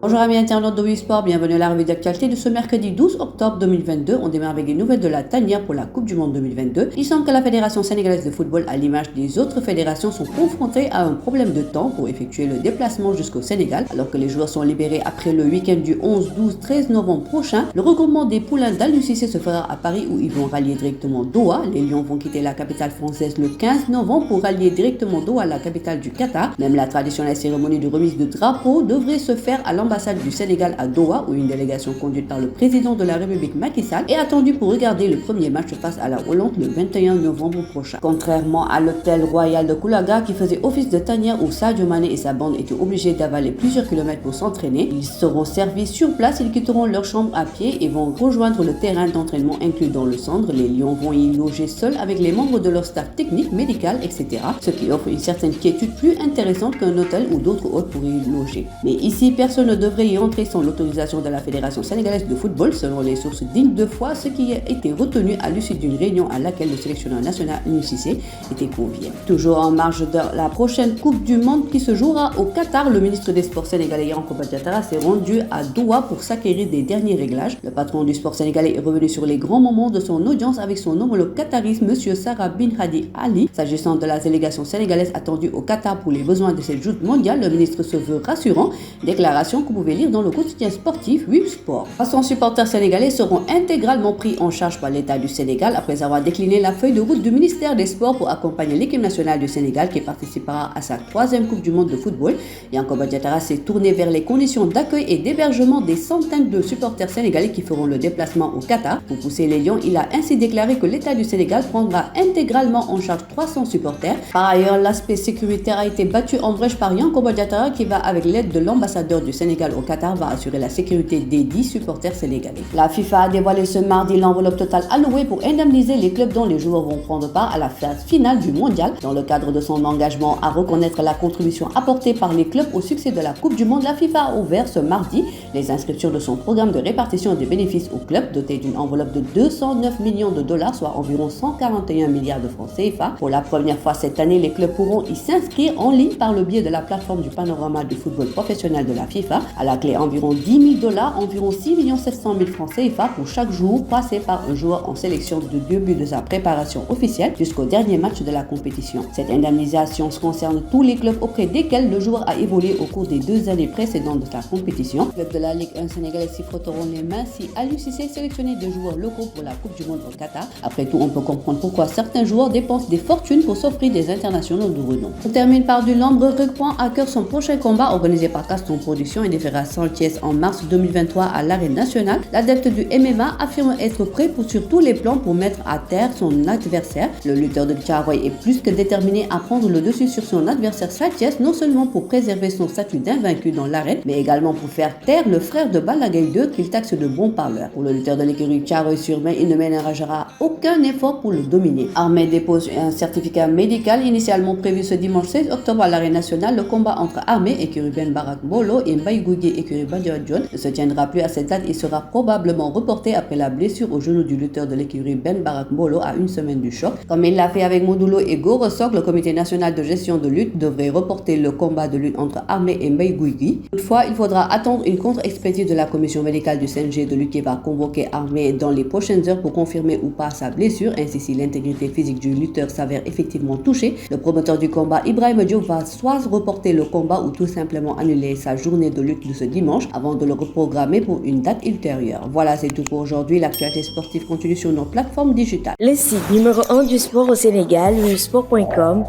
Bonjour amis internautes de Wisport, bienvenue à la revue d'actualité de ce mercredi 12 octobre 2022. On démarre avec les nouvelles de la tanière pour la Coupe du Monde 2022. Il semble que la Fédération sénégalaise de football, à l'image des autres fédérations, sont confrontées à un problème de temps pour effectuer le déplacement jusqu'au Sénégal. Alors que les joueurs sont libérés après le week-end du 11, 12, 13 novembre prochain, le regroupement des poulains d'Aliou Cissé se fera à Paris où ils vont rallier directement Doha. Les Lions vont quitter la capitale française le 15 novembre pour rallier directement Doha, la capitale du Qatar. Même la traditionnelle cérémonie de remise de drapeau devrait se faire à l'ambassade du Sénégal à Doha, où une délégation conduite par le président de la République Macky Sall est attendue pour regarder le premier match face à la Hollande le 21 novembre prochain. Contrairement à l'hôtel royal de Koulaga qui faisait office de tanière où Sadio Mané et sa bande étaient obligés d'avaler plusieurs kilomètres pour s'entraîner, ils seront servis sur place, ils quitteront leur chambre à pied et vont rejoindre le terrain d'entraînement inclus dans le centre. Les Lions vont y loger seuls avec les membres de leur staff technique, médical, etc. Ce qui offre une certaine quiétude plus intéressante qu'un hôtel où d'autres hôtes pourraient y loger. Mais ici, personne ne devrait y entrer sans l'autorisation de la Fédération sénégalaise de football, selon les sources dignes de foi, ce qui a été retenu à l'issue d'une réunion à laquelle le sélectionneur national Aliou Cissé était convié. Toujours en marge de la prochaine Coupe du Monde qui se jouera au Qatar, le ministre des Sports sénégalais Yankhoba Diattara s'est rendu à Doha pour s'acquérir des derniers réglages. Le patron du sport sénégalais est revenu sur les grands moments de son audience avec son homologue qatariste, M. Sarah bin Hadi Ali. S'agissant de la délégation sénégalaise attendue au Qatar pour les besoins de cette joute mondiale, le ministre se veut rassurant. Déclaration que vous pouvez lire dans le quotidien sportif Wisport. 300 supporters sénégalais seront intégralement pris en charge par l'État du Sénégal après avoir décliné la feuille de route du ministère des Sports pour accompagner l'équipe nationale du Sénégal qui participera à sa 3e Coupe du Monde de football. Yankhoba Diattara s'est tourné vers les conditions d'accueil et d'hébergement des centaines de supporters sénégalais qui feront le déplacement au Qatar. Pour pousser les Lions, il a ainsi déclaré que l'État du Sénégal prendra intégralement en charge 300 supporters. Par ailleurs, l'aspect sécuritaire a été battu en brèche par Yankhoba Diattara qui va, avec l'aide de l'ambassadeur du Sénégal au Qatar, va assurer la sécurité des 10 supporters sénégalais. La FIFA a dévoilé ce mardi l'enveloppe totale allouée pour indemniser les clubs dont les joueurs vont prendre part à la phase finale du mondial. Dans le cadre de son engagement à reconnaître la contribution apportée par les clubs au succès de la Coupe du Monde, la FIFA a ouvert ce mardi les inscriptions de son programme de répartition des bénéfices aux clubs doté d'une enveloppe de 209 millions de dollars, soit environ 141 milliards de francs CFA. Pour la première fois cette année, les clubs pourront y s'inscrire en ligne par le biais de la plateforme du panorama du football professionnel de la FIFA. À la clé, environ 10 000 $, environ 6 700 000 francs CFA pour chaque jour passé par un joueur en sélection du début de sa préparation officielle jusqu'au dernier match de la compétition. Cette indemnisation concerne tous les clubs auprès desquels le joueur a évolué au cours des 2 années précédentes de la compétition. Les clubs de la Ligue 1 sénégalaise s'y frotteront les mains si Aliou Cissé sélectionnait des joueurs locaux pour la Coupe du Monde au Qatar. Après tout, on peut comprendre pourquoi certains joueurs dépensent des fortunes pour s'offrir des internationaux de renom. On termine par du lamb. Reprend à cœur son prochain combat organisé par Caston Production et déférera Sanchez en mars 2023 à l'arène nationale. L'adepte du MMA affirme être prêt sur tous les plans pour mettre à terre son adversaire. Le lutteur de Thiaroye est plus que déterminé à prendre le dessus sur son adversaire Sanchez, non seulement pour préserver son statut d'invaincu dans l'arène, mais également pour faire taire le frère de Balla Gaye 2 qu'il taxe de bon parleur. Pour le lutteur de l'écurie Thiaroye-sur-Mer, il ne ménagera aucun effort pour le dominer. Armé dépose un certificat médical initialement prévu ce dimanche 16 octobre à l'arène nationale. Le combat entre Armé, écurie Ben Barak Mbolo, et Mbaye Gouye, écurie Badiou Dionne, ne se tiendra plus à cette date et sera probablement reporté après la blessure au genou du lutteur de l'écurie Ben Barak Mbolo à une semaine du choc. Comme il l'a fait avec Modulo et Goro Sok, le comité national de gestion de lutte devrait reporter le combat de lutte entre Armé et Mbaye Gouye. Toutefois, il faudra attendre une contre-expertise de la commission médicale du CNG de lutte qui va convoquer Armé dans les prochaines heures pour confirmer ou pas sa blessure. Ainsi, si l'intégrité physique du lutteur s'avère effectivement touchée, le promoteur du combat Ibrahima Diop va soit reporter le combat ou tout simplement annuler sa journée de lutte de ce dimanche avant de le reprogrammer pour une date ultérieure. Voilà, c'est tout pour aujourd'hui. L'actualité sportive continue sur nos plateformes digitales. Le site numéro 1 du sport au Sénégal, wisport.com,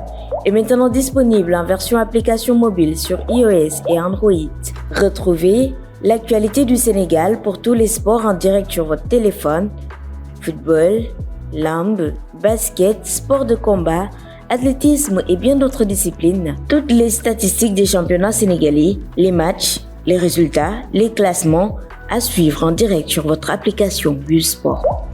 est maintenant disponible en version application mobile sur iOS et Android. Retrouvez l'actualité du Sénégal pour tous les sports en direct sur votre téléphone: football, lamb, basket, sport de combat, athlétisme et bien d'autres disciplines. Toutes les statistiques des championnats sénégalais, les matchs, les résultats, les classements à suivre en direct sur votre application Wisport.